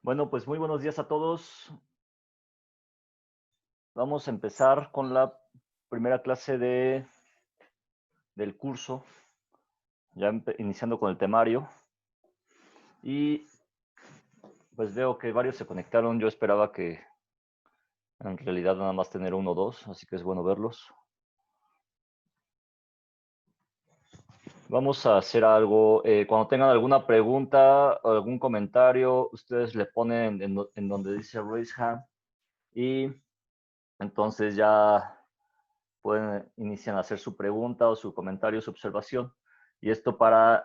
Bueno, pues muy buenos días a todos. Vamos a empezar con la primera clase del curso, ya iniciando con el temario. Y pues veo que varios se conectaron. Yo esperaba que en realidad nada más tener uno o dos, así que es bueno verlos. Vamos a hacer algo. Cuando tengan alguna pregunta o algún comentario, ustedes le ponen en donde dice Raise Hand y entonces ya pueden iniciar a hacer su pregunta o su comentario, su observación. Y esto para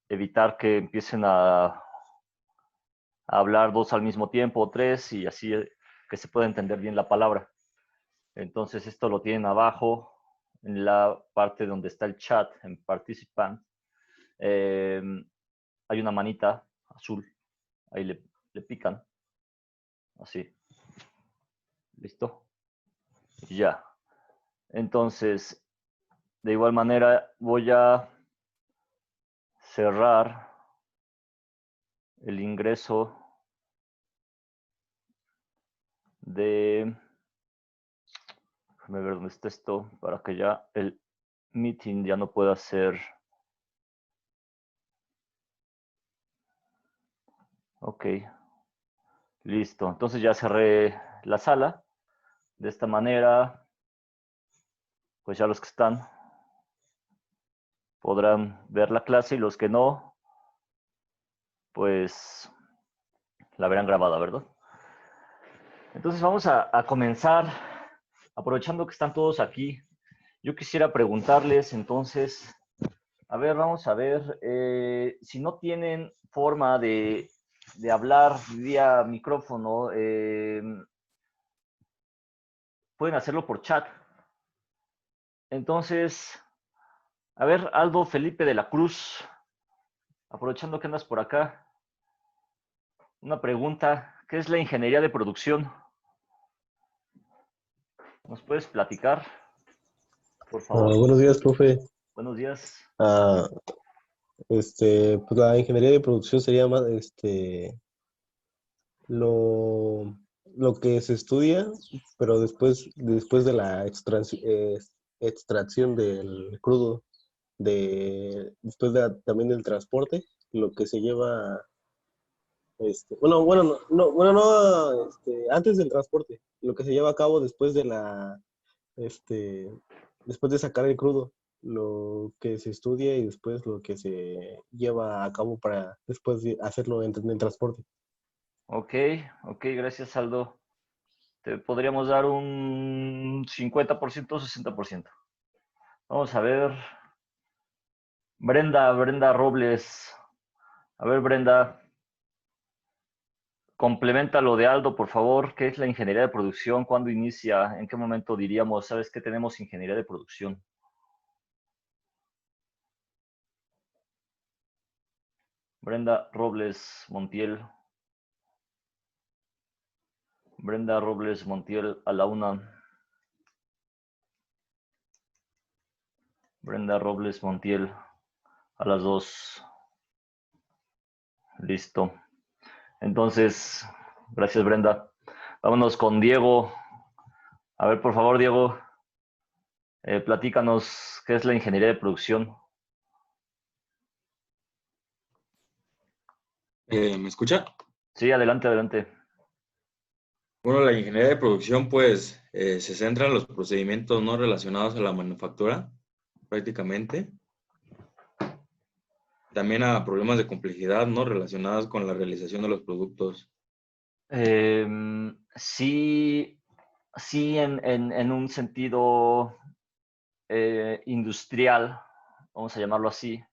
evitar que empiecen a hablar dos al mismo tiempo o tres y así que se pueda entender bien la palabra. Entonces esto lo tienen abajo en la parte donde está el chat, en participant. Hay una manita azul, ahí le pican, así, listo, ya. Entonces, de igual manera voy a cerrar el ingreso de, déjame ver dónde está esto, para que ya el meeting ya no pueda ser. Ok, listo. Entonces ya cerré la sala. De esta manera, pues ya los que están podrán ver la clase y los que no, pues la verán grabada, ¿verdad? Entonces vamos a comenzar, aprovechando que están todos aquí. Yo quisiera preguntarles entonces, a ver, vamos a ver, si no tienen forma de hablar vía micrófono, pueden hacerlo por chat. Entonces, a ver, Aldo Felipe de la Cruz, aprovechando que andas por acá, una pregunta, ¿qué es la ingeniería de producción? ¿Nos puedes platicar, por favor? Buenos días, profe. Buenos días. Ah, pues la ingeniería de producción sería más, lo que se estudia, pero después de la extracción del crudo, también del transporte, lo que se lleva, antes del transporte, lo que se lleva a cabo este, después de sacar el crudo, lo que se estudia y después lo que se lleva a cabo para después de hacerlo en el transporte. Ok, ok, gracias, Aldo. Te podríamos dar un 50% o 60%. Vamos a ver. Brenda Robles. A ver, Brenda, complementa lo de Aldo, por favor. ¿Qué es la ingeniería de producción? ¿Cuándo inicia? ¿En qué momento diríamos, sabes que tenemos ingeniería de producción? Brenda Robles Montiel. Brenda Robles Montiel a la una. Brenda Robles Montiel a las 2. Listo. Entonces, gracias, Brenda. Vámonos con Diego. A ver, por favor, Diego, platícanos qué es la ingeniería de producción. ¿Me escucha? Sí, adelante, adelante. Bueno, la ingeniería de producción, pues, se centra en los procedimientos no relacionados a la manufactura, prácticamente. También a problemas de complejidad no relacionados con la realización de los productos. Sí, sí, en un sentido industrial, vamos a llamarlo así,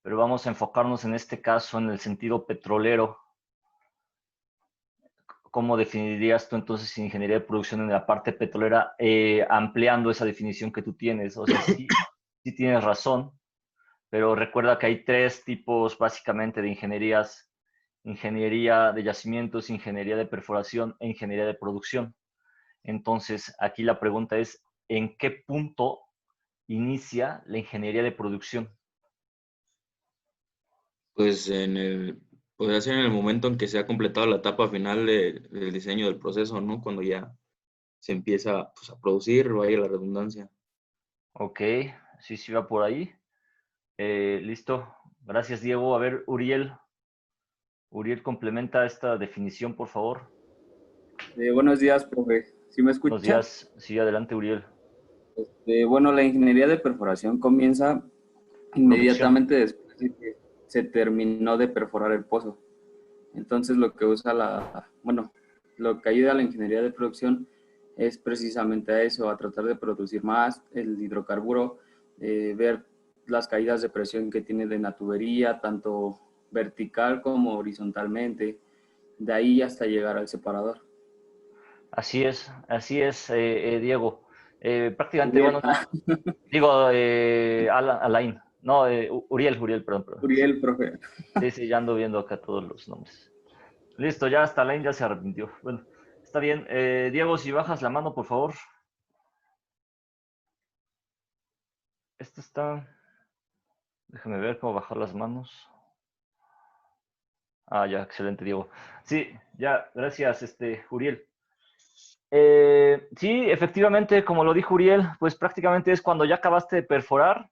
pero vamos a enfocarnos en este caso en el sentido petrolero. ¿Cómo definirías tú entonces ingeniería de producción en la parte petrolera, ampliando esa definición que tú tienes? O sea, sí, sí tienes razón, pero recuerda que hay tres tipos básicamente de ingenierías: ingeniería de yacimientos, ingeniería de perforación e ingeniería de producción. Entonces, aquí la pregunta es, ¿en qué punto inicia la ingeniería de producción? Pues Podría ser en el momento en que se ha completado la etapa final del diseño del proceso, ¿no? Cuando ya se empieza, pues, a producir, vaya la redundancia. Ok, sí, sí va por ahí. Listo. Gracias, Diego. A ver, Uriel. Uriel, complementa esta definición, por favor. Buenos días, profe. ¿Sí me Buenos escucha? días. Sí, adelante, Uriel. Bueno, la ingeniería de perforación comienza Producción. inmediatamente después de que se terminó de perforar el pozo. Entonces, lo que ayuda a la ingeniería de producción es precisamente a eso, a tratar de producir más el hidrocarburo, ver las caídas de presión que tiene de la tubería, tanto vertical como horizontalmente, de ahí hasta llegar al separador. Así es, Diego. Prácticamente, Uriel, bueno, digo, Alain. No, Uriel, perdón, perdón. Uriel, profe. Sí, sí, ya ando viendo acá todos los nombres. Listo, ya hasta Alain ya se arrepintió. Bueno, está bien. Diego, si bajas la mano, por favor. Esto está. Déjame ver cómo bajar las manos. Ah, ya, excelente, Diego. Sí, ya, gracias, Uriel. Sí, efectivamente, como lo dijo Uriel, pues prácticamente es cuando ya acabaste de perforar,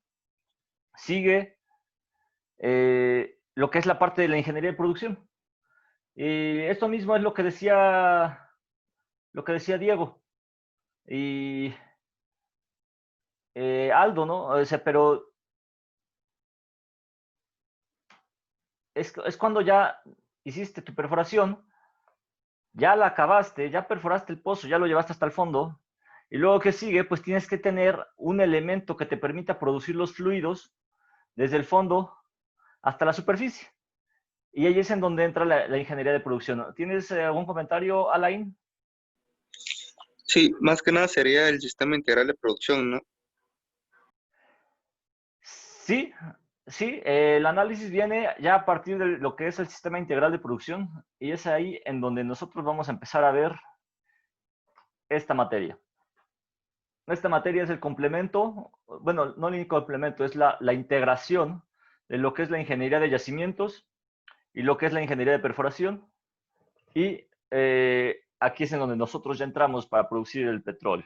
sigue lo que es la parte de la ingeniería de producción. Y esto mismo es lo que decía Diego y Aldo, ¿no? O sea, pero es cuando ya hiciste tu perforación, ya la acabaste, ya perforaste el pozo, ya lo llevaste hasta el fondo, y luego que sigue, pues tienes que tener un elemento que te permita producir los fluidos desde el fondo hasta la superficie. Y ahí es en donde entra la ingeniería de producción. ¿Tienes algún comentario, Alain? Sí, más que nada sería el sistema integral de producción, ¿no? Sí, sí, el análisis viene ya a partir de lo que es el sistema integral de producción y es ahí en donde nosotros vamos a empezar a ver esta materia. Esta materia es el complemento, bueno, no el complemento, es la integración de lo que es la ingeniería de yacimientos y lo que es la ingeniería de perforación. Y aquí es en donde nosotros ya entramos para producir el petróleo.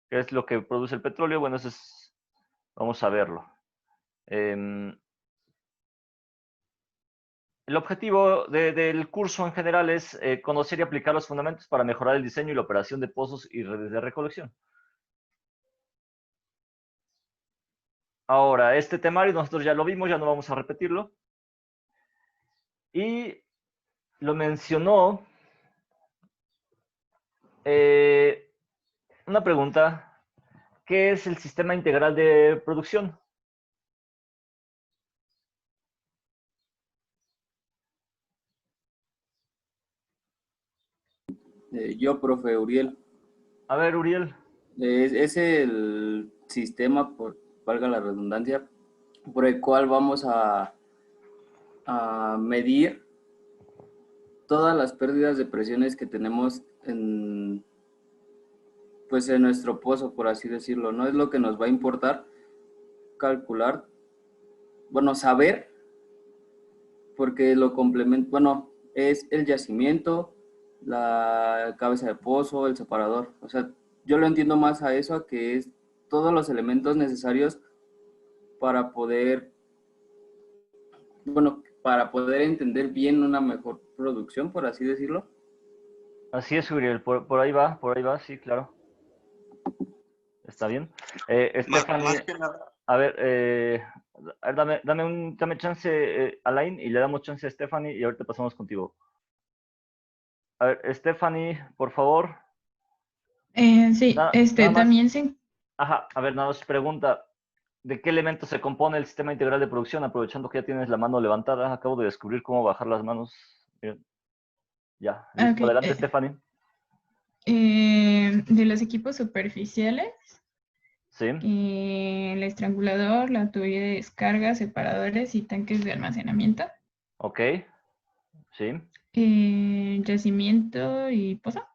¿Qué es lo que produce el petróleo? Bueno, eso es, vamos a verlo. El objetivo del curso en general es conocer y aplicar los fundamentos para mejorar el diseño y la operación de pozos y redes de recolección. Ahora, este temario nosotros ya lo vimos, ya no vamos a repetirlo. Y lo mencionó una pregunta, ¿qué es el sistema integral de producción? Yo, profe Uriel, A ver, Uriel. es el sistema, valga la redundancia, por el cual vamos a medir todas las pérdidas de presiones que tenemos pues en nuestro pozo, por así decirlo. No es lo que nos va a importar calcular, bueno, saber, porque lo complementa, bueno, es el yacimiento, la cabeza de pozo, el separador. O sea, yo lo entiendo más a eso, a que es todos los elementos necesarios para poder, bueno, para poder entender bien una mejor producción, por así decirlo. Así es, Uriel, por ahí va, sí, claro. Está bien. Más Stephanie, que nada. a ver, dame chance, Alain, y le damos chance a Stephanie y ahorita pasamos contigo. A ver, Stephanie, por favor. Sí, Nada más, también se... ajá, a ver, nada más pregunta, ¿de qué elementos se compone el sistema integral de producción? Aprovechando que ya tienes la mano levantada, acabo de descubrir cómo bajar las manos. Miren, ya, listo, Ok, adelante, Stephanie. de los equipos superficiales, Sí, el estrangulador, la tubería de descarga, separadores y tanques de almacenamiento, ok, sí, yacimiento y pozo.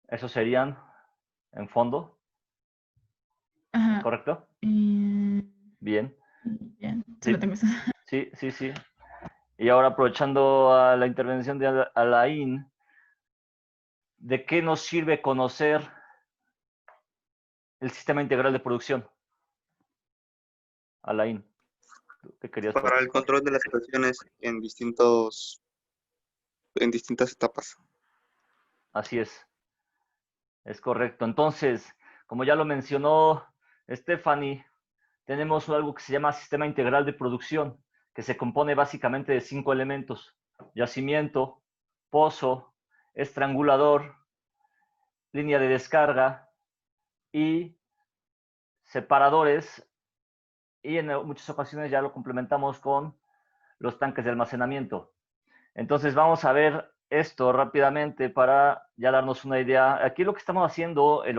esos serían en fondo, ¿es Ajá. correcto? eh, Bien, ya, sí, solo tengo eso. sí, sí, sí. Y ahora aprovechando a la intervención de Alain, ¿de qué nos sirve conocer el sistema integral de producción? Alain, ¿qué querías Para el participar? control de las presiones en distintas etapas. Así es correcto. Entonces, como ya lo mencionó Stephanie, tenemos algo que se llama sistema integral de producción, que se compone básicamente de 5 elementos: yacimiento, pozo, estrangulador, línea de descarga y separadores, y en muchas ocasiones ya lo complementamos con los tanques de almacenamiento. Entonces vamos a ver esto rápidamente para ya darnos una idea. Aquí lo que estamos haciendo en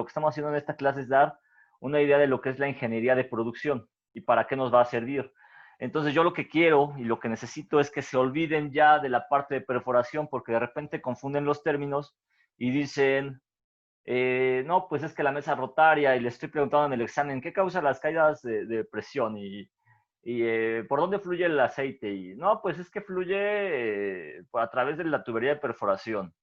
esta clase es dar una idea de lo que es la ingeniería de producción y para qué nos va a servir. Entonces yo lo que quiero y lo que necesito es que se olviden ya de la parte de perforación, porque de repente confunden los términos y dicen, no, pues es que la mesa rotaria, y les estoy preguntando en el examen, ¿qué causa las caídas de presión? Y ¿por dónde fluye el aceite? Y no, pues es que fluye a través de la tubería de perforación.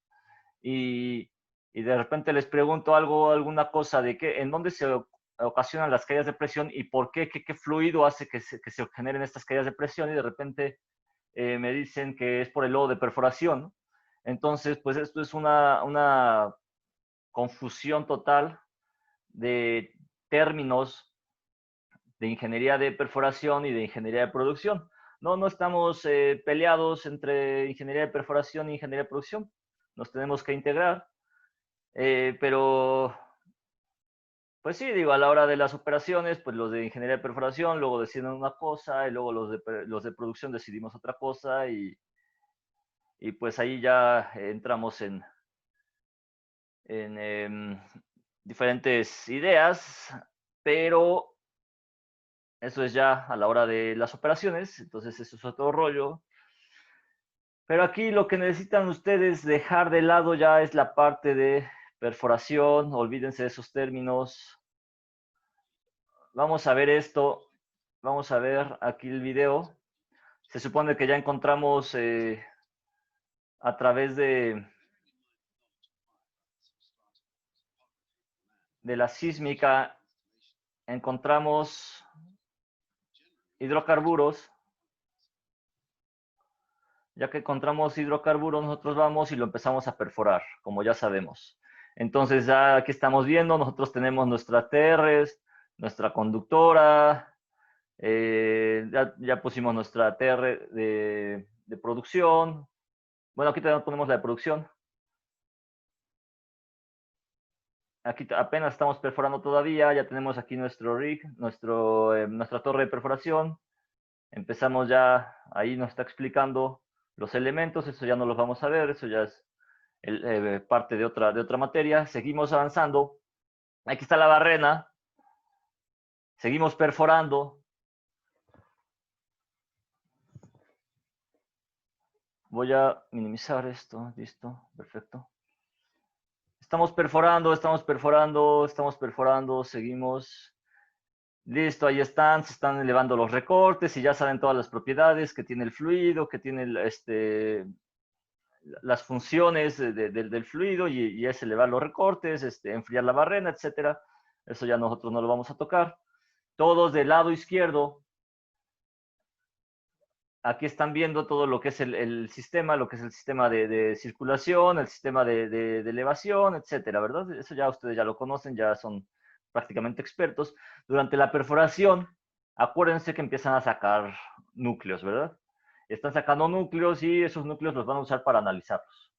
Y de repente les pregunto alguna cosa de qué, en dónde se ocasionan las caídas de presión y por qué, qué fluido hace que se generen estas caídas de presión, y de repente me dicen que es por el lodo de perforación. Entonces, pues esto es una confusión total de términos de ingeniería de perforación y de ingeniería de producción. No estamos peleados entre ingeniería de perforación e ingeniería de producción. Nos tenemos que integrar, pero pues sí, digo, a la hora de las operaciones, pues los de ingeniería de perforación luego deciden una cosa y luego los de producción decidimos otra cosa, y pues ahí ya entramos en diferentes ideas, pero eso es ya a la hora de las operaciones, entonces eso es otro rollo. Pero aquí lo que necesitan ustedes dejar de lado ya es la parte de perforación, olvídense de esos términos. Vamos a ver esto, vamos a ver aquí el video. Se supone que ya encontramos a través de la sísmica, encontramos hidrocarburos. Ya que encontramos hidrocarburos, nosotros vamos y lo empezamos a perforar, como ya sabemos. Entonces ya aquí estamos viendo, nosotros tenemos nuestras TRs, nuestra conductora, ya pusimos nuestra TR de producción. Bueno, aquí también ponemos la de producción. Aquí apenas estamos perforando todavía, ya tenemos aquí nuestro rig, nuestra torre de perforación. Empezamos ya, ahí nos está explicando los elementos, eso ya no los vamos a ver, eso ya es parte de otra materia. Seguimos avanzando. Aquí está la barrena. Seguimos perforando. Voy a minimizar esto. Listo, perfecto. Estamos perforando, seguimos. Listo, ahí están, se están elevando los recortes y ya saben todas las propiedades que tiene el fluido, que tiene las funciones del fluido, y es elevar los recortes, enfriar la barrena, etcétera. Eso ya nosotros no lo vamos a tocar. Todos del lado izquierdo, aquí están viendo todo lo que es el sistema, lo que es el sistema de circulación, el sistema de elevación, etcétera, ¿verdad? Eso ya ustedes ya lo conocen, ya son prácticamente expertos. Durante la perforación, acuérdense que empiezan a sacar núcleos, ¿verdad? Están sacando núcleos y esos núcleos los van a usar para analizarlos.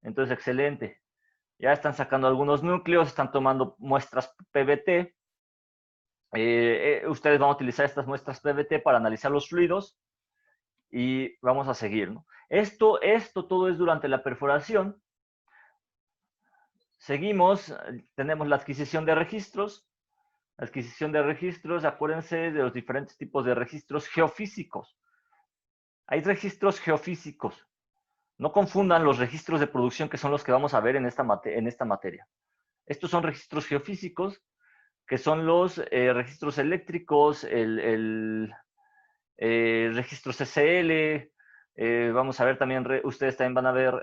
Entonces, excelente. Ya están sacando algunos núcleos, están tomando muestras PVT. Ustedes van a utilizar estas muestras PVT para analizar los fluidos y vamos a seguir, ¿no? Esto todo es durante la perforación. Seguimos, tenemos la adquisición de registros. La adquisición de registros, acuérdense de los diferentes tipos de registros geofísicos. Hay registros geofísicos. No confundan los registros de producción, que son los que vamos a ver en esta materia. Estos son registros geofísicos, que son los registros eléctricos, el registro CCL, Vamos a ver también, ustedes también van a ver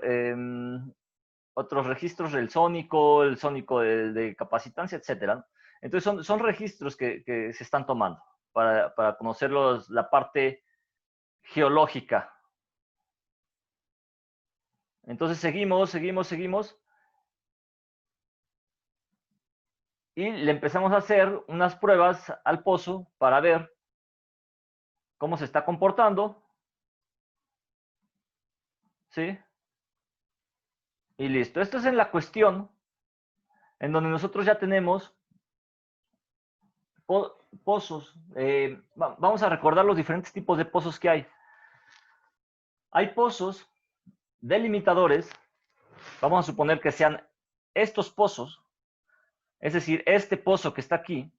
otros registros, el sónico de capacitancia, etcétera. Entonces son registros que se están tomando para conocer la parte geológica. Entonces seguimos. Y le empezamos a hacer unas pruebas al pozo para ver cómo se está comportando. ¿Sí? Y listo. Esto es en la cuestión en donde nosotros ya tenemos pozos. Vamos a recordar los diferentes tipos de pozos que hay. Hay pozos delimitadores. Vamos a suponer que sean estos pozos. Es decir, este pozo que está aquí.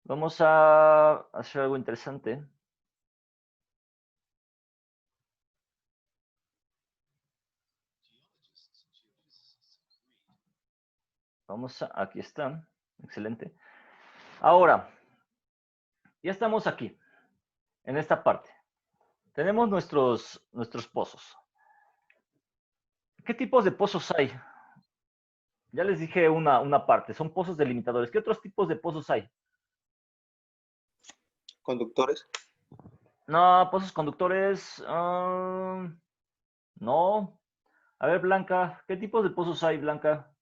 Vamos a hacer algo interesante. Aquí están. Excelente. Ahora, ya estamos aquí, en esta parte. Tenemos nuestros pozos. ¿Qué tipos de pozos hay? Ya les dije una parte, son pozos delimitadores. ¿Qué otros tipos de pozos hay? Conductores. No, pozos conductores. No. A ver, Blanca, ¿qué tipos de pozos hay, Blanca?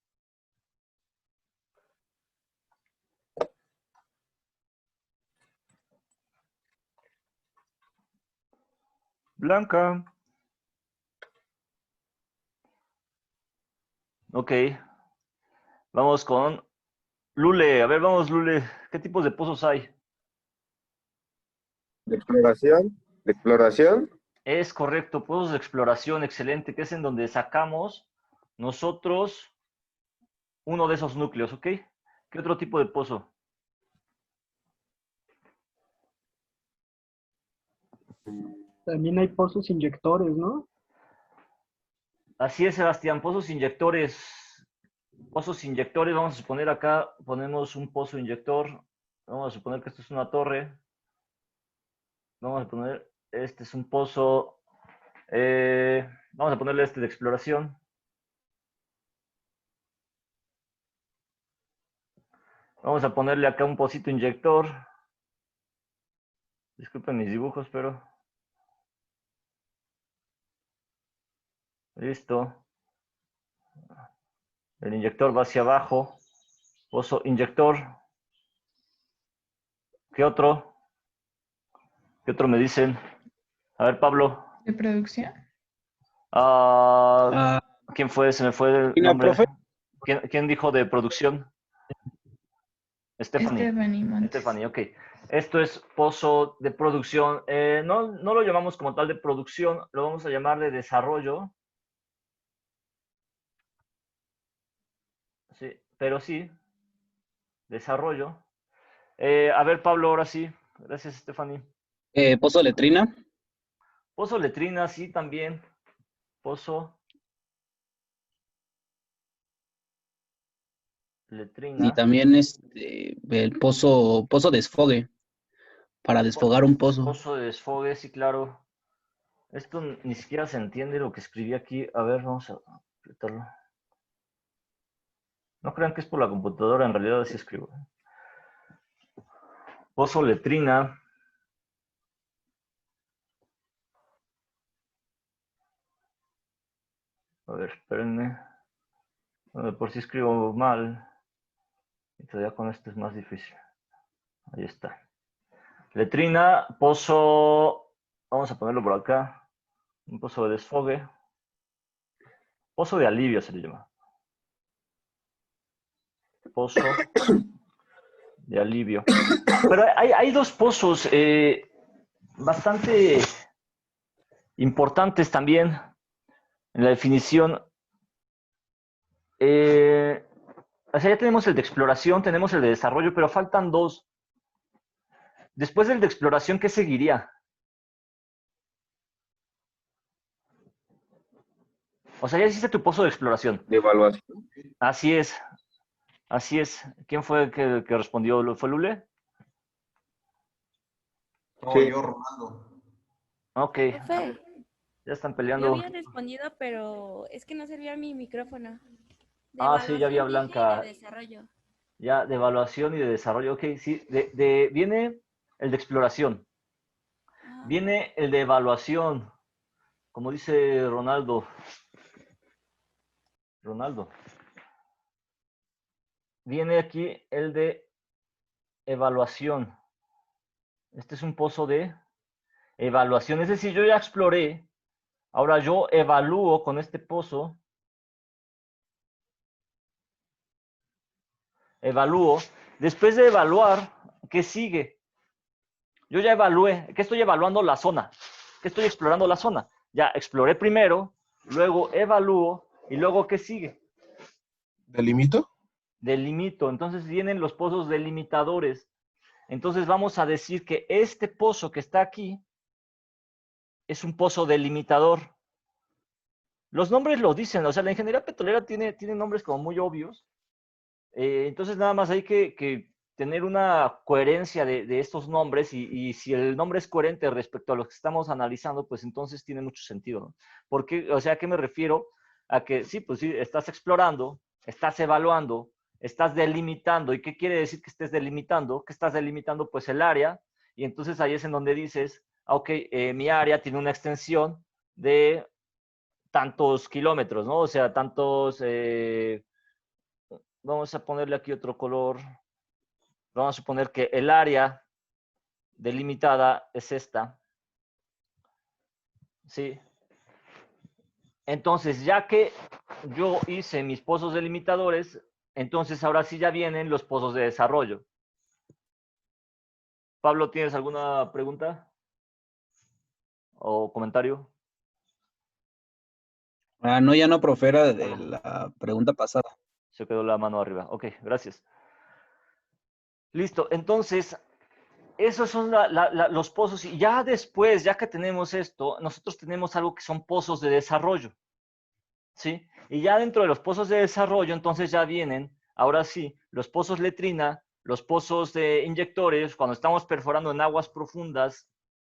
Blanca. Ok. Vamos con Lule. A ver, vamos, Lule. ¿Qué tipos de pozos hay? De exploración. De exploración. Es correcto, pozos de exploración, excelente, que es en donde sacamos nosotros uno de esos núcleos, ¿ok? ¿Qué otro tipo de pozo? También hay pozos inyectores, ¿no? Así es, Sebastián, pozos inyectores. Pozos inyectores, vamos a suponer acá, ponemos un pozo inyector. Vamos a suponer que esto es una torre. Vamos a poner, este es un pozo. Vamos a ponerle este de exploración. Vamos a ponerle acá un pocito inyector. Disculpen mis dibujos, pero... Listo. El inyector va hacia abajo. Pozo inyector. ¿Qué otro? ¿Qué otro me dicen? A ver, Pablo. ¿De producción? ¿Quién fue? Se me fue el nombre. ¿Quién dijo de producción? Stephanie. Stephanie, ok. Esto es pozo de producción. No lo llamamos como tal de producción, lo vamos a llamar de desarrollo. Sí, pero sí. Desarrollo. A ver, Pablo, ahora sí. Gracias, Stephanie. Pozo letrina. Pozo letrina, sí, también. Pozo letrina. Y también el pozo desfogue. Para desfogar un pozo. Pozo de desfogue, sí, claro. Esto ni siquiera se entiende lo que escribí aquí. A ver, vamos a apretarlo. No crean que es por la computadora, en realidad así escribo. Pozo letrina. A ver, espérenme. Por si escribo mal. Y todavía con esto es más difícil. Ahí está. Letrina, pozo. Vamos a ponerlo por acá. Un pozo de desfogue. Pozo de alivio se le llama. Pozo de alivio. Pero hay dos pozos bastante importantes también en la definición. O sea, ya tenemos el de exploración, tenemos el de desarrollo, pero faltan dos. Después del de exploración, ¿qué seguiría? O sea, ya hiciste tu pozo de exploración. De evaluación. Así es. Así es. ¿Quién fue que respondió? ¿Fue Lule? No, Sí. yo, Ronaldo. Ok, Profe, ya están yo peleando. había respondido, pero es que no servía mi micrófono. De Ah, sí, ya había evaluación dije y de Blanca. desarrollo. Ya, de evaluación y de desarrollo. Ok, sí, viene el de exploración. Ajá. Viene el de evaluación, como dice Ronaldo. Viene aquí el de evaluación. Este es un pozo de evaluación. Es decir, yo ya exploré. Ahora yo evalúo con este pozo. Evalúo. Después de evaluar, ¿qué sigue? Yo ya evalué. ¿Qué estoy evaluando? La zona. ¿Qué estoy explorando? La zona. Ya exploré primero, luego evalúo y luego ¿qué sigue? ¿Delimito? Delimito. Entonces vienen los pozos delimitadores. Entonces vamos a decir que este pozo que está aquí es un pozo delimitador. Los nombres lo dicen, o sea, la ingeniería petrolera tiene nombres como muy obvios. Entonces nada más hay que tener una coherencia de estos nombres y si el nombre es coherente respecto a lo que estamos analizando, pues entonces tiene mucho sentido, ¿no? Porque, o sea, ¿a qué me refiero? A que sí, pues sí, estás explorando, estás evaluando, estás delimitando. ¿Y qué quiere decir que estés delimitando? Que estás delimitando pues el área y entonces ahí es en donde dices, ok, mi área tiene una extensión de tantos kilómetros, ¿no? O sea, tantos... vamos a ponerle aquí otro color. Vamos a suponer que el área delimitada es esta. ¿Sí? Entonces, ya que yo hice mis pozos delimitadores, entonces ahora sí ya vienen los pozos de desarrollo. Pablo, ¿tienes alguna pregunta o comentario? Ah, no, ya no, profe, era de la pregunta pasada. Se quedó la mano arriba. Ok, gracias. Listo, entonces, esos son los pozos. Y ya después, ya que tenemos esto, nosotros tenemos algo que son pozos de desarrollo. ¿Sí? Y ya dentro de los pozos de desarrollo, entonces ya vienen, ahora sí, los pozos letrina, los pozos de inyectores. Cuando estamos perforando en aguas profundas,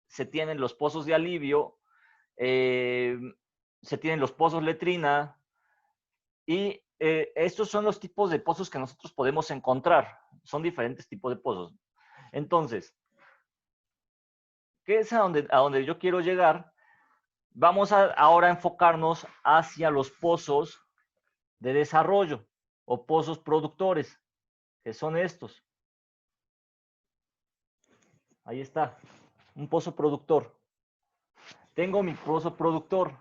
se tienen los pozos de alivio, se tienen los pozos letrina, y estos son los tipos de pozos que nosotros podemos encontrar. Son diferentes tipos de pozos. Entonces, ¿qué es a donde yo quiero llegar? Vamos a ahora enfocarnos hacia los pozos de desarrollo o pozos productores, que son estos. Ahí está, un pozo productor. Tengo mi pozo productor.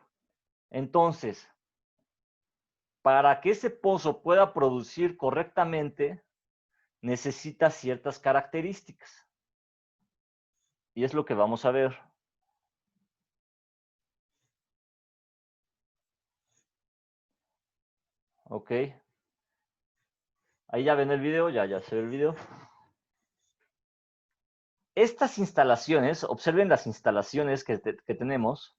Entonces, para que ese pozo pueda producir correctamente, necesita ciertas características. Y es lo que vamos a ver. Ok. Ahí ya ven el video, ya se ve el video. Estas instalaciones, observen las instalaciones que tenemos.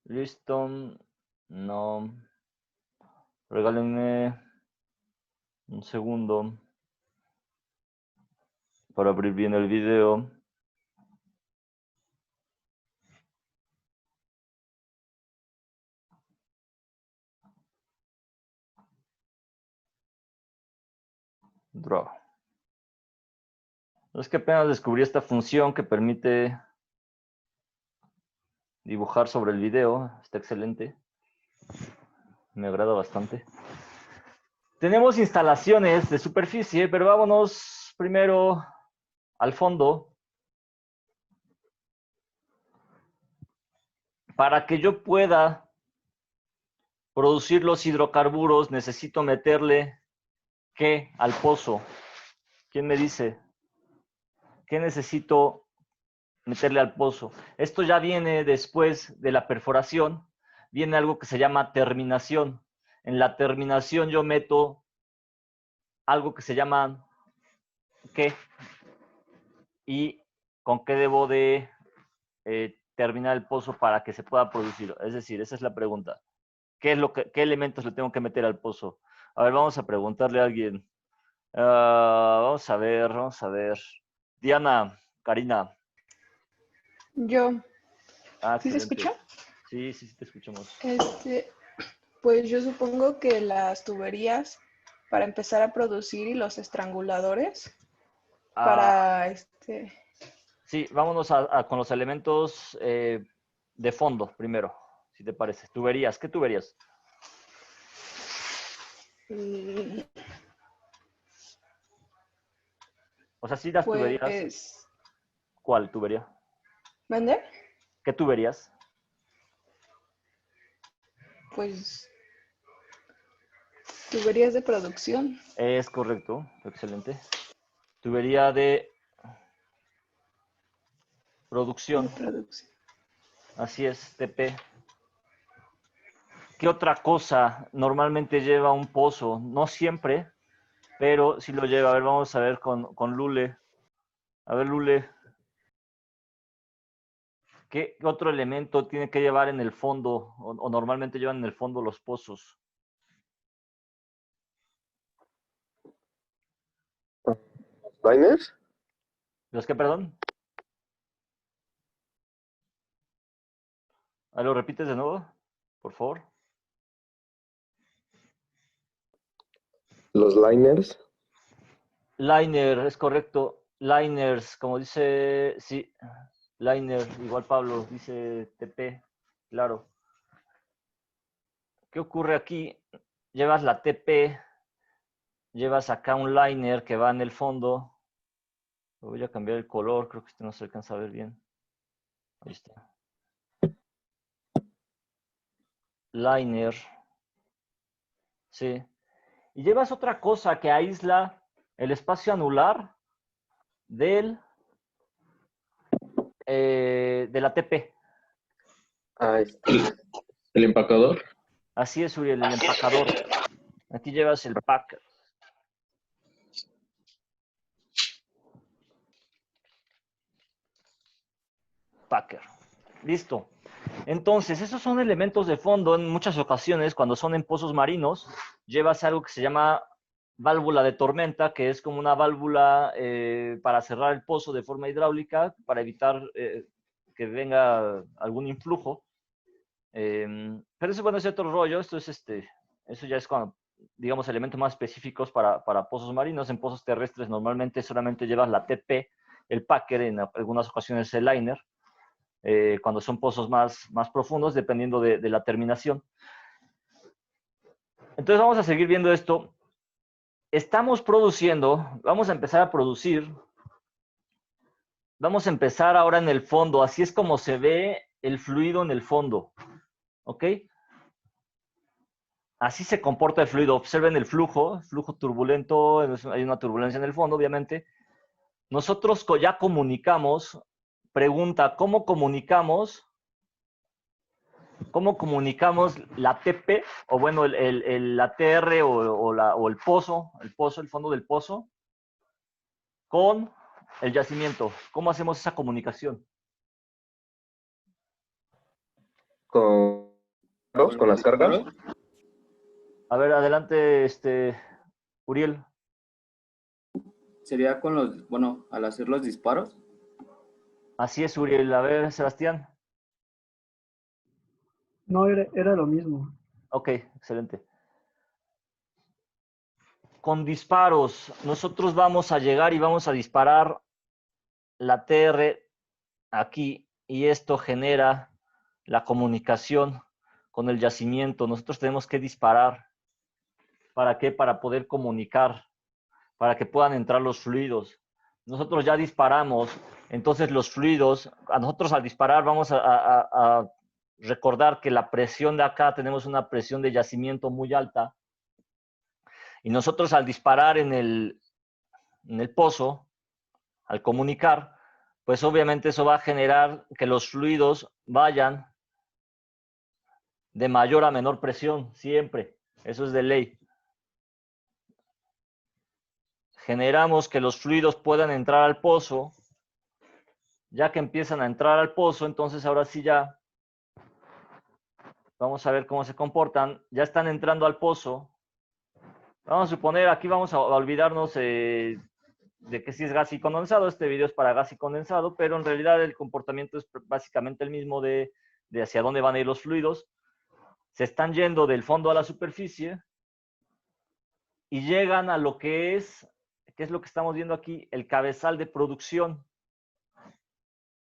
Listo. No. Regálenme un segundo para abrir bien el video. Draw. Es que apenas descubrí esta función que permite dibujar sobre el video. Está excelente. Me agrada bastante. Tenemos instalaciones de superficie, pero vámonos primero al fondo. Para que yo pueda producir los hidrocarburos, necesito meterle ¿qué al pozo? ¿Quién me dice? ¿Qué necesito meterle al pozo? Esto ya viene después de la perforación. Viene algo que se llama terminación. En la terminación yo meto algo que se llama ¿qué? Y con qué debo de terminar el pozo para que se pueda producir. Es decir, esa es la pregunta. ¿Qué elementos le tengo que meter al pozo? A ver, vamos a preguntarle a alguien. Vamos a ver. Diana, Karina. Yo, ¿sí se Excelente. escucha? Sí, te escuchamos. Pues yo supongo que las tuberías para empezar a producir y los estranguladores para Sí, vámonos con los elementos de fondo primero, si te parece. Tuberías, ¿qué tuberías? O sea, sí las tuberías. ¿Cuál tubería? ¿Mande? ¿Qué tuberías? Pues tuberías de producción. Es correcto, excelente. Tubería de producción. Así es, TP. ¿Qué otra cosa normalmente lleva un pozo? No siempre, pero sí lo lleva. A ver, vamos a ver con Lule. A ver, Lule. ¿Qué otro elemento tiene que llevar en el fondo o normalmente llevan en el fondo los pozos? ¿Liners? ¿Los qué, perdón? ¿Lo repites de nuevo, por favor? ¿Los liners? Liner, es correcto. Liners, como dice, sí. Liner, igual Pablo, dice TP, claro. ¿Qué ocurre aquí? Llevas la TP, llevas acá un liner que va en el fondo. Voy a cambiar el color, creo que no se alcanza a ver bien. Ahí está. Liner. Sí. Y llevas otra cosa que aísla el espacio anular de la TP. ¿El empacador? Así es, Uriel, el empacador. Aquí llevas el pack. Packer. Listo. Entonces, esos son elementos de fondo. En muchas ocasiones, cuando son en pozos marinos, llevas algo que se llama válvula de tormenta, que es como una válvula para cerrar el pozo de forma hidráulica, para evitar que venga algún influjo. Pero eso, bueno, es otro rollo. Esto es eso ya es cuando, digamos, elementos más específicos para pozos marinos. En pozos terrestres normalmente solamente llevas la TP, el packer, en algunas ocasiones el liner. Cuando son pozos más profundos, dependiendo de la terminación. Entonces vamos a seguir viendo esto. Estamos produciendo, vamos a empezar a producir. Vamos a empezar ahora en el fondo. Así es como se ve el fluido en el fondo. ¿Ok? Así se comporta el fluido. Observen el flujo turbulento. Hay una turbulencia en el fondo, obviamente. Nosotros ya comunicamos. Pregunta, ¿cómo comunicamos la TP, o bueno, la TR o el pozo, el fondo del pozo, con el yacimiento? ¿Cómo hacemos esa comunicación? ¿Con las cargas? A ver, adelante, Uriel. ¿Sería al hacer los disparos? Así es, Uriel. A ver, Sebastián. No, era lo mismo. Ok, excelente. Con disparos, nosotros vamos a llegar y vamos a disparar la TR aquí, y esto genera la comunicación con el yacimiento. Nosotros tenemos que disparar. ¿Para qué? Para poder comunicar, para que puedan entrar los fluidos. Nosotros ya disparamos, entonces los fluidos, a nosotros al disparar vamos a recordar que la presión de acá, tenemos una presión de yacimiento muy alta, y nosotros al disparar en el pozo, al comunicar, pues obviamente eso va a generar que los fluidos vayan de mayor a menor presión, siempre. Eso es de ley. Generamos que los fluidos puedan entrar al pozo. Ya que empiezan a entrar al pozo, entonces ahora sí ya Vamos a ver cómo se comportan. Ya están entrando al pozo. Vamos a suponer, aquí vamos a olvidarnos de que si es gas y condensado. Este video es para gas y condensado, pero en realidad el comportamiento es básicamente el mismo de hacia dónde van a ir los fluidos. Se están yendo del fondo a la superficie y llegan a lo que es lo que estamos viendo aquí, el cabezal de producción.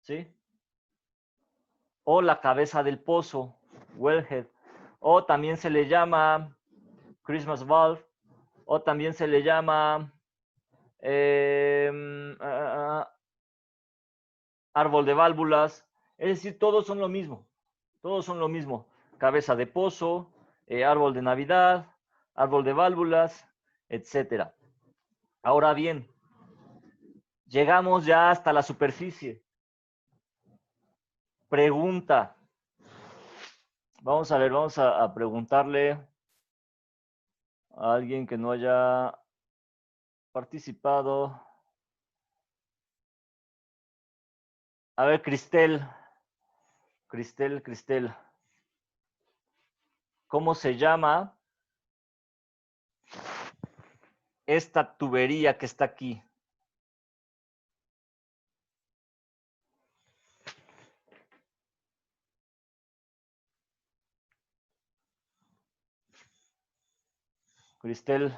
¿Sí? O la cabeza del pozo, wellhead. O también se le llama Christmas valve, o también se le llama árbol de válvulas. Es decir, todos son lo mismo. Todos son lo mismo. Cabeza de pozo, árbol de Navidad, árbol de válvulas, etc. Ahora bien, llegamos ya hasta la superficie. Pregunta. Vamos a ver, vamos a preguntarle a alguien que no haya participado. A ver, Cristel. Cristel. ¿Cómo se llama esta tubería que está aquí? Cristel.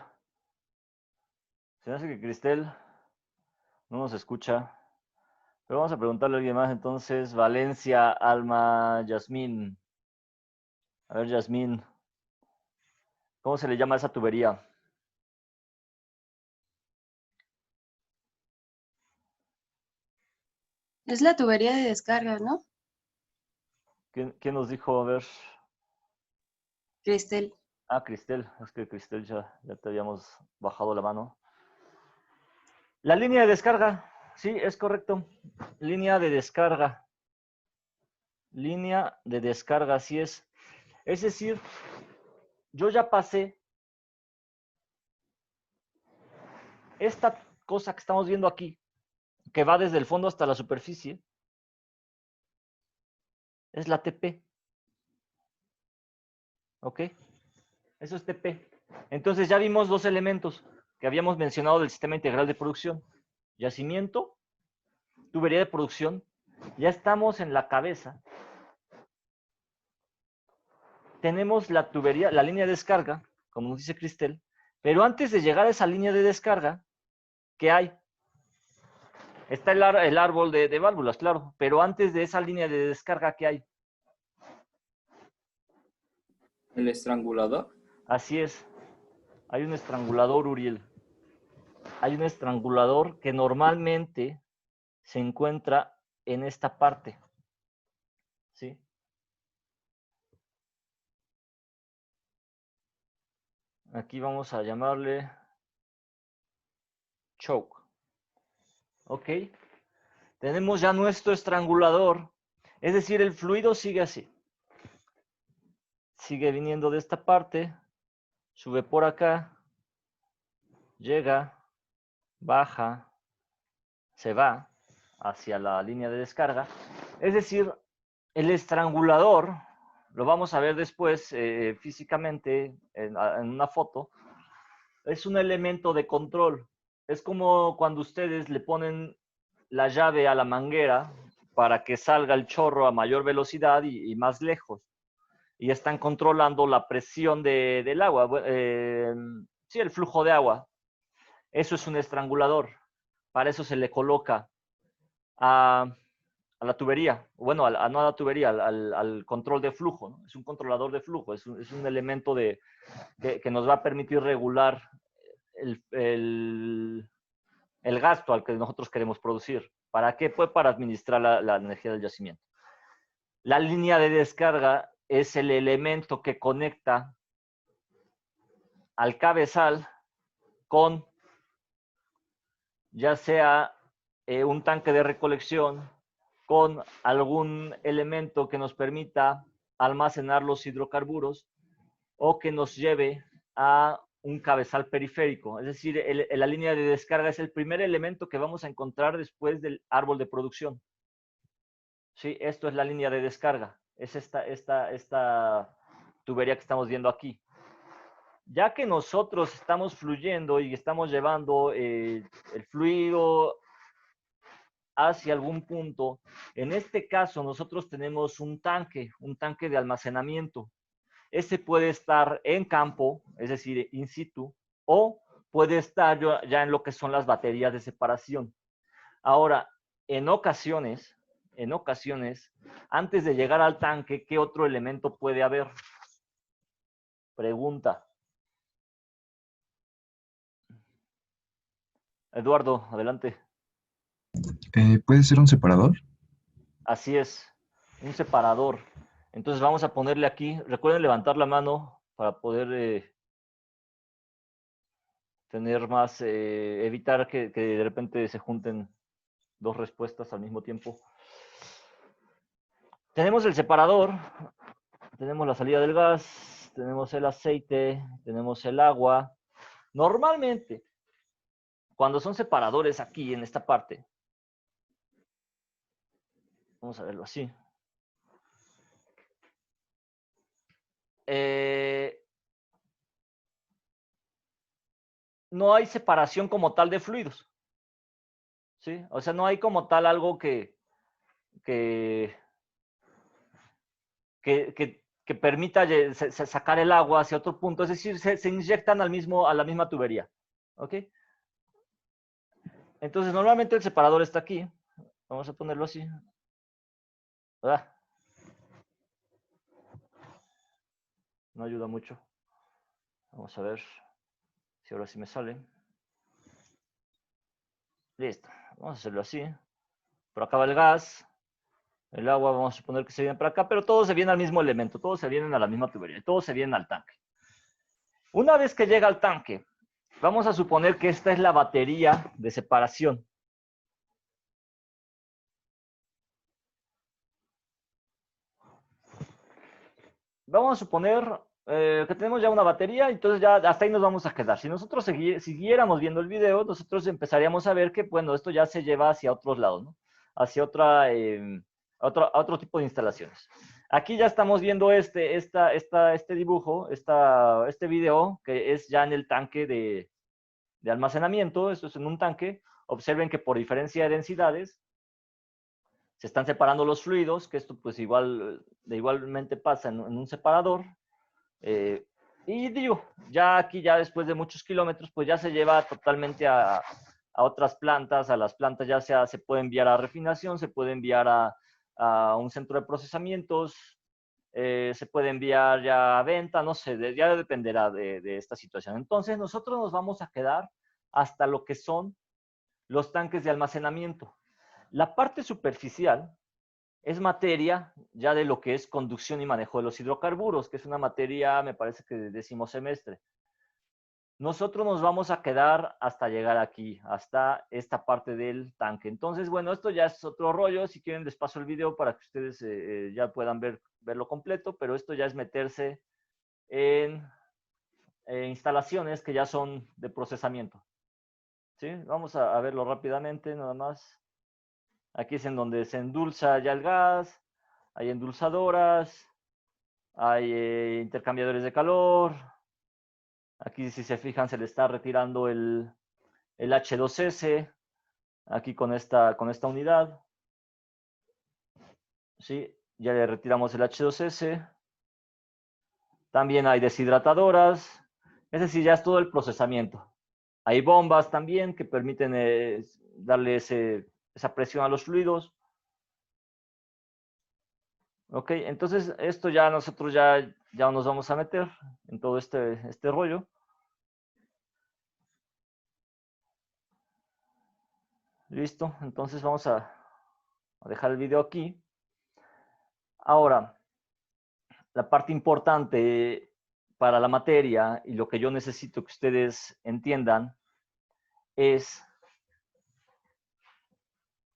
Se me hace que Cristel no nos escucha. Pero vamos a preguntarle a alguien más entonces. Valencia, Alma, Yasmín. A ver, Yasmín. ¿Cómo se le llama a esa tubería? Es la tubería de descarga, ¿no? ¿Quién nos dijo? A ver. Cristel. Ah, Cristel. Es que Cristel ya te habíamos bajado la mano. La línea de descarga. Sí, es correcto. Línea de descarga. Línea de descarga, así es. Es decir, yo ya pasé esta cosa que estamos viendo aquí, que va desde el fondo hasta la superficie, es la TP. ¿Ok? Eso es TP. Entonces ya vimos dos elementos que habíamos mencionado del sistema integral de producción. Yacimiento, tubería de producción. Ya estamos en la cabeza. Tenemos la tubería, la línea de descarga, como nos dice Cristel, pero antes de llegar a esa línea de descarga, ¿qué hay? Está el árbol de válvulas, claro, pero antes de esa línea de descarga, ¿qué hay? ¿El estrangulador? Así es. Hay un estrangulador, Uriel. Hay un estrangulador que normalmente se encuentra en esta parte. ¿Sí? Aquí vamos a llamarle choke. ¿Ok? Tenemos ya nuestro estrangulador. Es decir, el fluido sigue así. Sigue viniendo de esta parte. Sube por acá. Llega. Baja. Se va hacia la línea de descarga. Es decir, el estrangulador, lo vamos a ver después físicamente en una foto, es un elemento de control. Es como cuando ustedes le ponen la llave a la manguera para que salga el chorro a mayor velocidad y más lejos. Y están controlando la presión del agua. Sí, el flujo de agua. Eso es un estrangulador. Para eso se le coloca a la tubería, bueno, no a la tubería, al control de flujo, ¿no? Es un controlador de flujo, es un elemento que nos va a permitir regular el gasto al que nosotros queremos producir. ¿Para qué? Pues para administrar la energía del yacimiento. La línea de descarga es el elemento que conecta al cabezal con ya sea un tanque de recolección, con algún elemento que nos permita almacenar los hidrocarburos o que nos lleve a un cabezal periférico. Es decir, la línea de descarga es el primer elemento que vamos a encontrar después del árbol de producción. Sí, esto es la línea de descarga. es esta tubería que estamos viendo aquí. Ya que nosotros estamos fluyendo y estamos llevando el fluido hacia algún punto, en este caso nosotros tenemos un tanque de almacenamiento. Ese puede estar en campo, es decir, in situ, o puede estar ya en lo que son las baterías de separación. Ahora, en ocasiones, antes de llegar al tanque, ¿qué otro elemento puede haber? Pregunta. Eduardo, adelante. ¿Puede ser un separador? Así es, un separador. Entonces vamos a ponerle aquí, recuerden levantar la mano para poder tener más, evitar que de repente se junten dos respuestas al mismo tiempo. Tenemos el separador, tenemos la salida del gas, tenemos el aceite, tenemos el agua. Normalmente, cuando son separadores aquí en esta parte, vamos a verlo así. No hay separación como tal de fluidos. ¿Sí? O sea, no hay como tal algo que permita sacar el agua hacia otro punto. Es decir, se inyectan a la misma tubería. ¿Ok? Entonces, normalmente el separador está aquí. Vamos a ponerlo así. ¿Verdad? No ayuda mucho. Vamos a ver si ahora sí me sale. Listo. Vamos a hacerlo así. Por acá va el gas. El agua vamos a suponer que se viene para acá, pero todos se vienen al mismo elemento. Todos se vienen a la misma tubería. Todos se vienen al tanque. Una vez que llega al tanque, vamos a suponer que esta es la batería de separación. Vamos a suponer que tenemos ya una batería, entonces ya hasta ahí nos vamos a quedar. Si nosotros siguiéramos viendo el video, nosotros empezaríamos a ver que, bueno, esto ya se lleva hacia otros lados, ¿no? Hacia otro tipo de instalaciones. Aquí ya estamos viendo este dibujo, este video, que es ya en el tanque de almacenamiento. Esto es en un tanque. Observen que por diferencia de densidades, se están separando los fluidos, que esto pues igualmente pasa en un separador. Y digo, ya aquí, ya después de muchos kilómetros, pues ya se lleva totalmente a otras plantas. A las plantas ya sea se puede enviar a refinación, se puede enviar a un centro de procesamientos, se puede enviar ya a venta, no sé, ya dependerá de esta situación. Entonces nosotros nos vamos a quedar hasta lo que son los tanques de almacenamiento. La parte superficial es materia ya de lo que es conducción y manejo de los hidrocarburos, que es una materia, me parece que de 10º semestre. Nosotros nos vamos a quedar hasta llegar aquí, hasta esta parte del tanque. Entonces, bueno, esto ya es otro rollo. Si quieren, les paso el video para que ustedes ya puedan verlo completo, pero esto ya es meterse en instalaciones que ya son de procesamiento. ¿Sí? Vamos a verlo rápidamente, nada más. Aquí es en donde se endulza ya el gas, hay endulzadoras, hay intercambiadores de calor. Aquí, si se fijan, se le está retirando el H2S, aquí con esta unidad. ¿Sí? Ya le retiramos el H2S. También hay deshidratadoras, es decir, ya es todo el procesamiento. Hay bombas también que permiten darle esa presión a los fluidos. Ok, entonces esto ya nosotros ya nos vamos a meter en todo este rollo. Listo, entonces vamos a dejar el video aquí. Ahora, la parte importante para la materia y lo que yo necesito que ustedes entiendan es,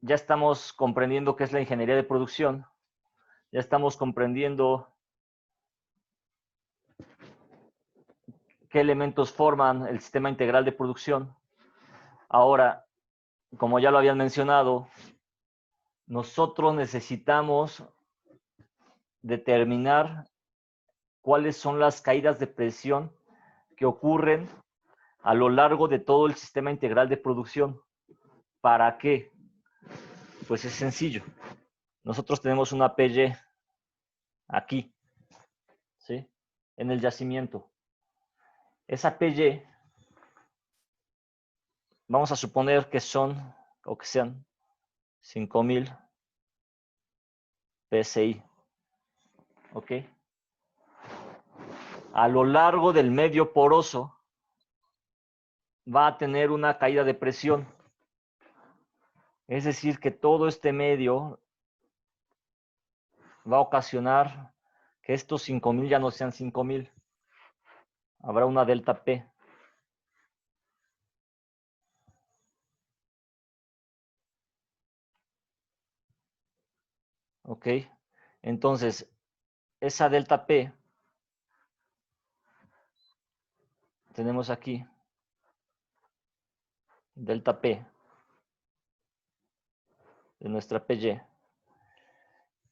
ya estamos comprendiendo qué es la ingeniería de producción. Ya estamos comprendiendo qué elementos forman el sistema integral de producción. Ahora, como ya lo habían mencionado, nosotros necesitamos determinar cuáles son las caídas de presión que ocurren a lo largo de todo el sistema integral de producción. ¿Para qué? Pues es sencillo. Nosotros tenemos una PY aquí, ¿sí? En el yacimiento. Esa PY, vamos a suponer que son, o que sean, 5000 PSI. ¿Ok? A lo largo del medio poroso va a tener una caída de presión. Es decir, que todo este medio va a ocasionar que estos 5000 ya no sean 5000. Habrá una delta P. ¿Ok? Entonces, esa delta P tenemos aquí delta P de nuestra PY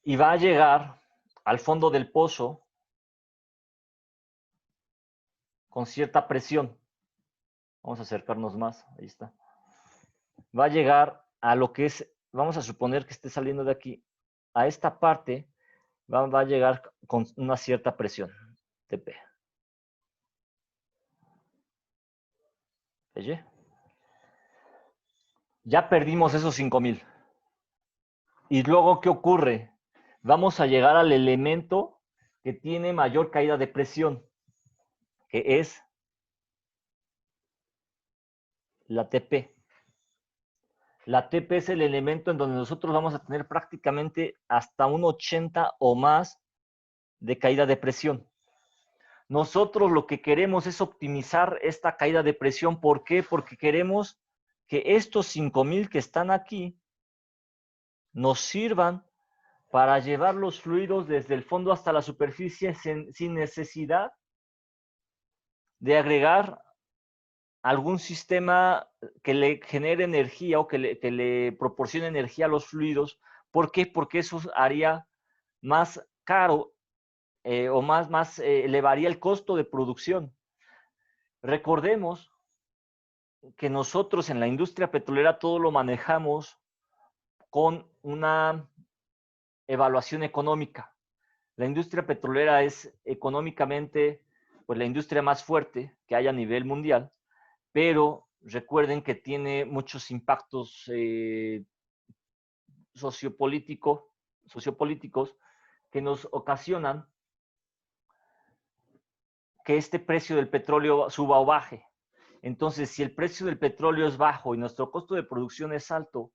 y va a llegar al fondo del pozo con cierta presión. Vamos a acercarnos más, ahí está. Va a llegar a lo que es, vamos a suponer que esté saliendo de aquí, a esta parte va a llegar con una cierta presión, TP. PY. Ya perdimos esos 5000. Y luego, ¿qué ocurre? Vamos a llegar al elemento que tiene mayor caída de presión, que es la TP. La TP es el elemento en donde nosotros vamos a tener prácticamente hasta un 80 o más de caída de presión. Nosotros lo que queremos es optimizar esta caída de presión. ¿Por qué? Porque queremos que estos 5000 que están aquí nos sirvan para llevar los fluidos desde el fondo hasta la superficie sin necesidad de agregar algún sistema que le genere energía o que le proporcione energía a los fluidos. ¿Por qué? Porque eso haría más caro o más elevaría el costo de producción. Recordemos que nosotros en la industria petrolera todo lo manejamos con una evaluación económica. La industria petrolera es económicamente pues, la industria más fuerte que hay a nivel mundial, pero recuerden que tiene muchos impactos sociopolíticos que nos ocasionan que este precio del petróleo suba o baje. Entonces, si el precio del petróleo es bajo y nuestro costo de producción es alto,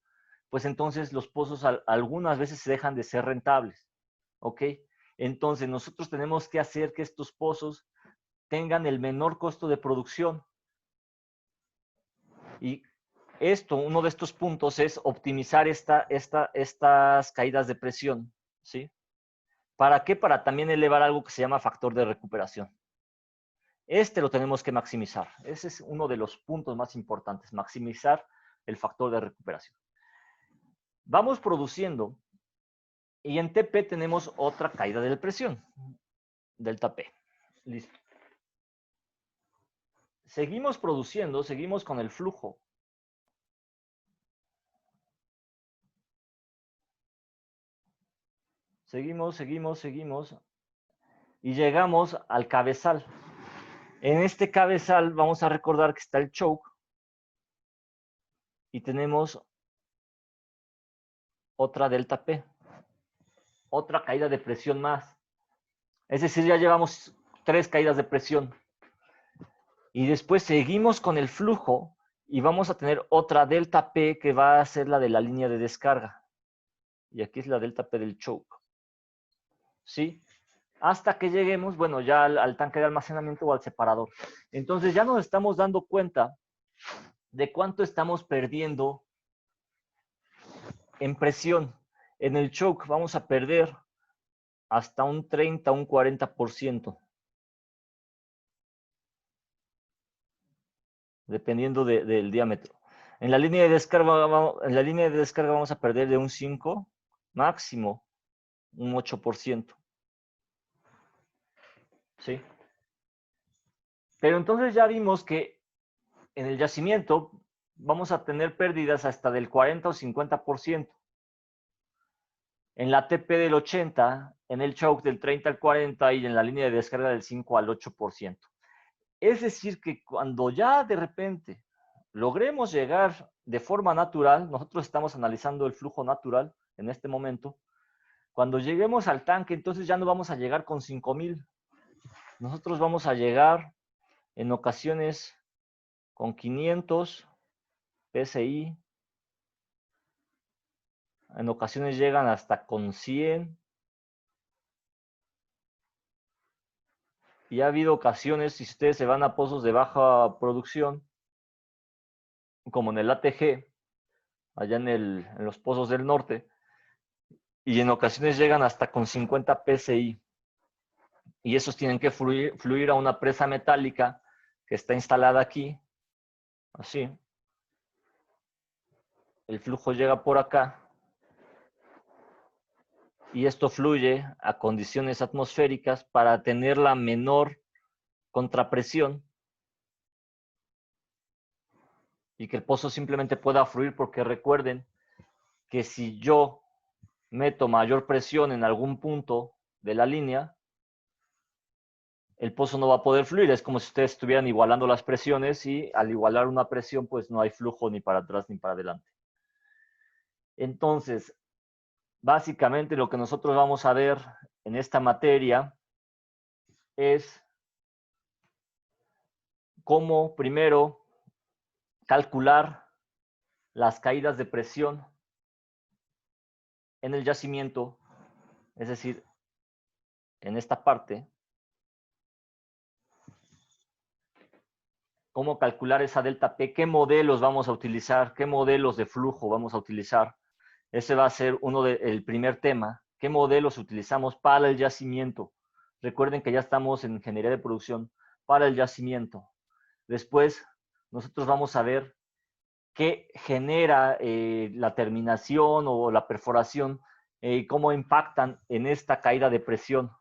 pues entonces los pozos algunas veces se dejan de ser rentables. ¿Ok? Entonces, nosotros tenemos que hacer que estos pozos tengan el menor costo de producción. Y uno de estos puntos es optimizar estas caídas de presión, ¿sí? ¿Para qué? Para también elevar algo que se llama factor de recuperación. Lo tenemos que maximizar. Ese es uno de los puntos más importantes, maximizar el factor de recuperación. Vamos produciendo y en TP tenemos otra caída de presión, delta P. Listo. Seguimos produciendo, seguimos con el flujo. Seguimos y llegamos al cabezal. En este cabezal vamos a recordar que está el choke y tenemos otra delta P, otra caída de presión más. Es decir, ya llevamos 3 caídas de presión. Y después seguimos con el flujo y vamos a tener otra delta P que va a ser la de la línea de descarga. Y aquí es la delta P del choke. ¿Sí? Hasta que lleguemos, bueno, ya al tanque de almacenamiento o al separador. Entonces ya nos estamos dando cuenta de cuánto estamos perdiendo en presión. En el choke vamos a perder hasta un 30, un 40%. Dependiendo del diámetro. En la línea de descarga vamos a perder de un 5, máximo un 8%. ¿sí? Pero entonces ya vimos que en el yacimiento vamos a tener pérdidas hasta del 40 o 50%. En la TP del 80, en el choke del 30 al 40 y en la línea de descarga del 5 al 8%. Es decir, que cuando ya de repente logremos llegar de forma natural, nosotros estamos analizando el flujo natural en este momento, cuando lleguemos al tanque, entonces ya no vamos a llegar con 5,000. Nosotros vamos a llegar en ocasiones con 500 PSI, en ocasiones llegan hasta con 100. Y ha habido ocasiones, si ustedes se van a pozos de baja producción, como en el ATG, allá en los pozos del norte, y en ocasiones llegan hasta con 50 PSI. Y esos tienen que fluir a una presa metálica que está instalada aquí, así. El flujo llega por acá. Y esto fluye a condiciones atmosféricas para tener la menor contrapresión y que el pozo simplemente pueda fluir, porque recuerden que si yo meto mayor presión en algún punto de la línea, el pozo no va a poder fluir. Es como si ustedes estuvieran igualando las presiones y al igualar una presión, pues no hay flujo ni para atrás ni para adelante. Entonces, básicamente lo que nosotros vamos a ver en esta materia es cómo primero calcular las caídas de presión en el yacimiento, es decir, en esta parte, cómo calcular esa delta P, qué modelos vamos a utilizar, qué modelos de flujo vamos a utilizar. Ese va a ser el primer tema. ¿Qué modelos utilizamos para el yacimiento? Recuerden que ya estamos en ingeniería de producción para el yacimiento. Después, nosotros vamos a ver qué genera la terminación o la perforación, cómo impactan en esta caída de presión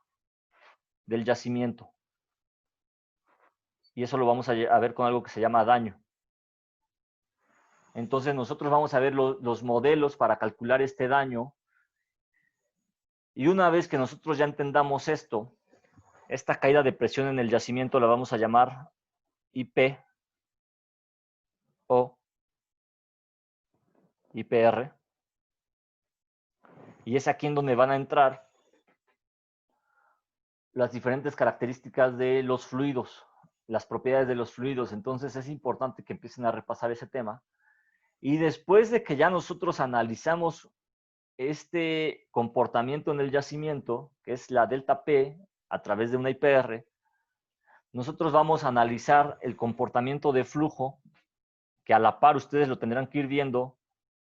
del yacimiento. Y eso lo vamos a ver con algo que se llama daño. Entonces nosotros vamos a ver los modelos para calcular este daño. Y una vez que nosotros ya entendamos esto, esta caída de presión en el yacimiento la vamos a llamar IP o IPR. Y es aquí en donde van a entrar las diferentes características de los fluidos, las propiedades de los fluidos. Entonces es importante que empiecen a repasar ese tema. Y después de que ya nosotros analizamos este comportamiento en el yacimiento, que es la delta P a través de una IPR, nosotros vamos a analizar el comportamiento de flujo, que a la par ustedes lo tendrán que ir viendo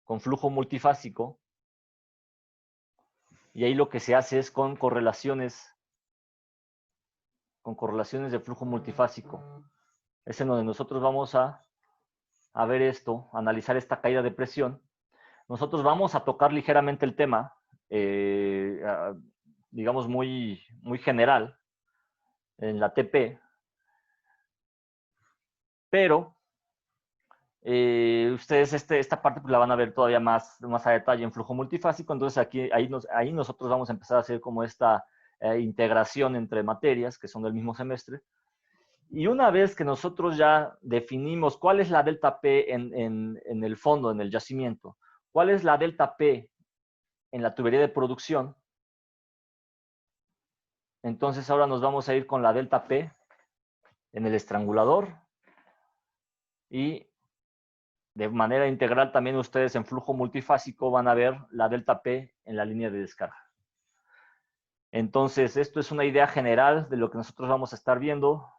con flujo multifásico. Y ahí lo que se hace es con correlaciones de flujo multifásico. Es en donde nosotros vamos a ver esto, analizar esta caída de presión. Nosotros vamos a tocar ligeramente el tema, digamos muy general, en la TP, pero ustedes esta parte pues, la van a ver todavía más a detalle en flujo multifásico. Entonces ahí nosotros vamos a empezar a hacer como esta integración entre materias que son del mismo semestre. Y una vez que nosotros ya definimos cuál es la delta P en el fondo, en el yacimiento, cuál es la delta P en la tubería de producción, entonces ahora nos vamos a ir con la delta P en el estrangulador y de manera integral también ustedes en flujo multifásico van a ver la delta P en la línea de descarga. Entonces, esto es una idea general de lo que nosotros vamos a estar viendo.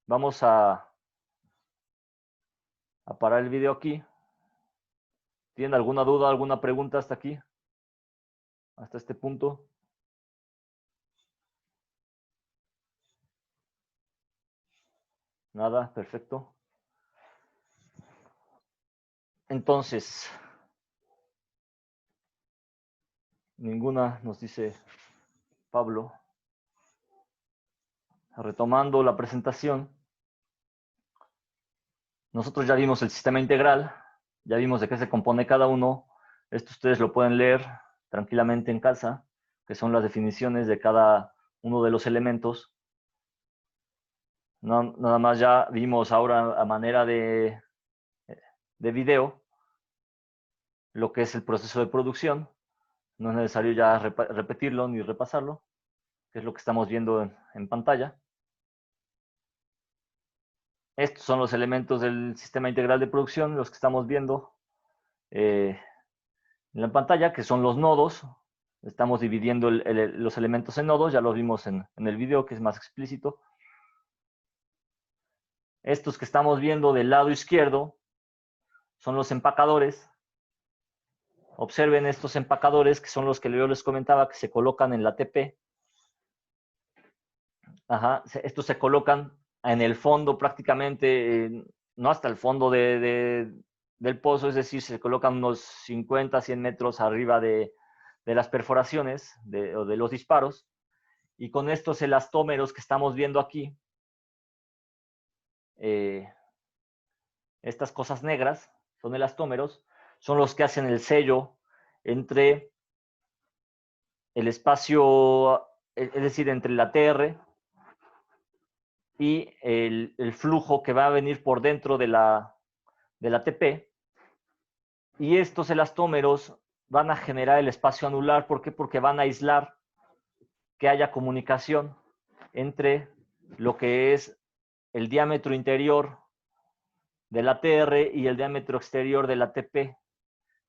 Vamos a parar el video aquí. ¿Tienen alguna duda, alguna pregunta hasta aquí? Hasta este punto. Nada, perfecto. Entonces, ninguna, nos dice Pablo. retomando la presentación, nosotros ya vimos el sistema integral, ya vimos de qué se compone cada uno. Esto ustedes lo pueden leer tranquilamente en casa, que son las definiciones de cada uno de los elementos. Nada más ya vimos ahora a manera de video lo que es el proceso de producción. No es necesario ya repetirlo ni repasarlo, que es lo que estamos viendo en pantalla. Estos son los elementos del sistema integral de producción, los que estamos viendo en la pantalla, que son los nodos. Estamos dividiendo los elementos en nodos, ya lo vimos en el video, que es más explícito. Estos que estamos viendo del lado izquierdo son los empacadores. Observen estos empacadores, que son los que yo les comentaba, que se colocan en la TP. Estos se colocan en el fondo prácticamente, no hasta el fondo del pozo, es decir, se colocan unos 50, 100 metros arriba de las perforaciones o de los disparos. Y con estos elastómeros que estamos viendo aquí, estas cosas negras son elastómeros, son los que hacen el sello entre el espacio, es decir, entre la TR y el flujo que va a venir por dentro de la TP. Y estos elastómeros van a generar el espacio anular. ¿Por qué? Porque van a aislar que haya comunicación entre lo que es el diámetro interior de la TR y el diámetro exterior de la TP.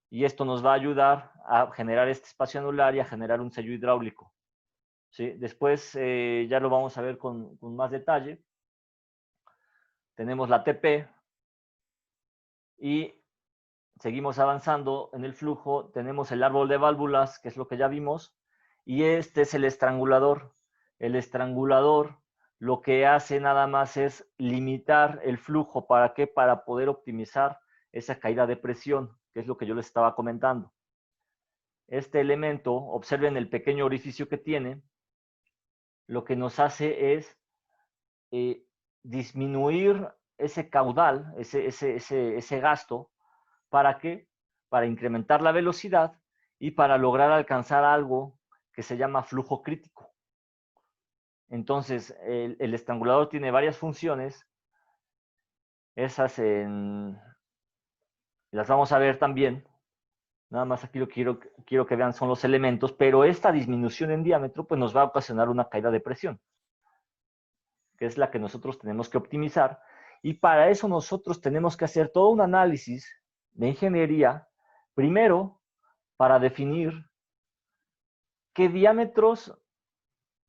Y esto nos va a ayudar a generar este espacio anular y a generar un sello hidráulico. ¿Sí? Después ya lo vamos a ver con más detalle. Tenemos la TP y seguimos avanzando en el flujo. Tenemos el árbol de válvulas, que es lo que ya vimos, y este es el estrangulador. El estrangulador lo que hace nada más es limitar el flujo. ¿Para qué? Para poder optimizar esa caída de presión, que es lo que yo les estaba comentando. Este elemento, observen el pequeño orificio que tiene, lo que nos hace es disminuir ese caudal, ese gasto. ¿Para qué? Para incrementar la velocidad y para lograr alcanzar algo que se llama flujo crítico. Entonces, el estrangulador tiene varias funciones. Esas las vamos a ver también. Nada más aquí lo quiero que vean son los elementos, pero esta disminución en diámetro pues nos va a ocasionar una caída de presión, que es la que nosotros tenemos que optimizar. Y para eso nosotros tenemos que hacer todo un análisis de ingeniería, primero para definir qué diámetros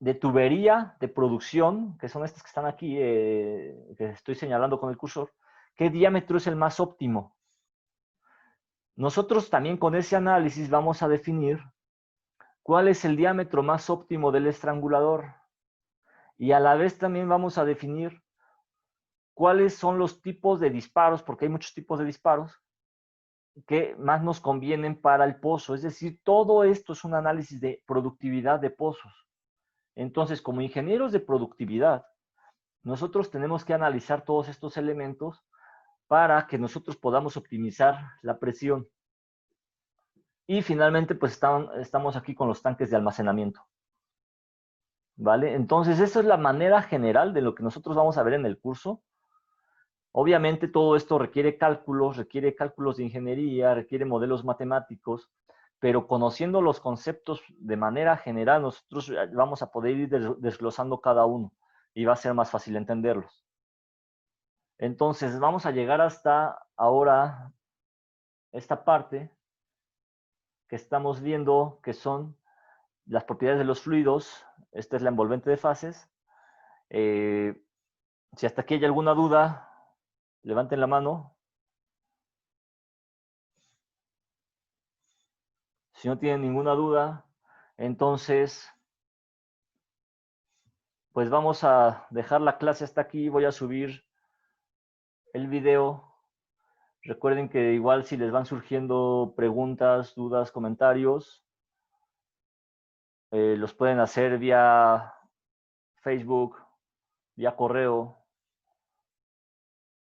de tubería de producción, que son estas que están aquí, que estoy señalando con el cursor, qué diámetro es el más óptimo. Nosotros también con ese análisis vamos a definir cuál es el diámetro más óptimo del estrangulador. Y a la vez también vamos a definir cuáles son los tipos de disparos, porque hay muchos tipos de disparos, que más nos convienen para el pozo. Es decir, todo esto es un análisis de productividad de pozos. Entonces, como ingenieros de productividad, nosotros tenemos que analizar todos estos elementos para que nosotros podamos optimizar la presión. Y finalmente, pues estamos aquí con los tanques de almacenamiento. ¿Vale? Entonces, esa es la manera general de lo que nosotros vamos a ver en el curso. Obviamente, todo esto requiere cálculos de ingeniería, requiere modelos matemáticos, pero conociendo los conceptos de manera general, nosotros vamos a poder ir desglosando cada uno y va a ser más fácil entenderlos. Entonces, vamos a llegar hasta ahora esta parte que estamos viendo, que son las propiedades de los fluidos. Esta es la envolvente de fases. Si hasta aquí hay alguna duda, levanten la mano. Si no tienen ninguna duda, entonces, pues vamos a dejar la clase hasta aquí. Voy a subir el video. Recuerden que igual si les van surgiendo preguntas, dudas, comentarios, los pueden hacer vía Facebook, vía correo.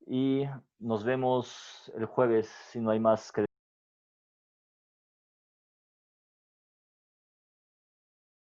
Y nos vemos el jueves si no hay más que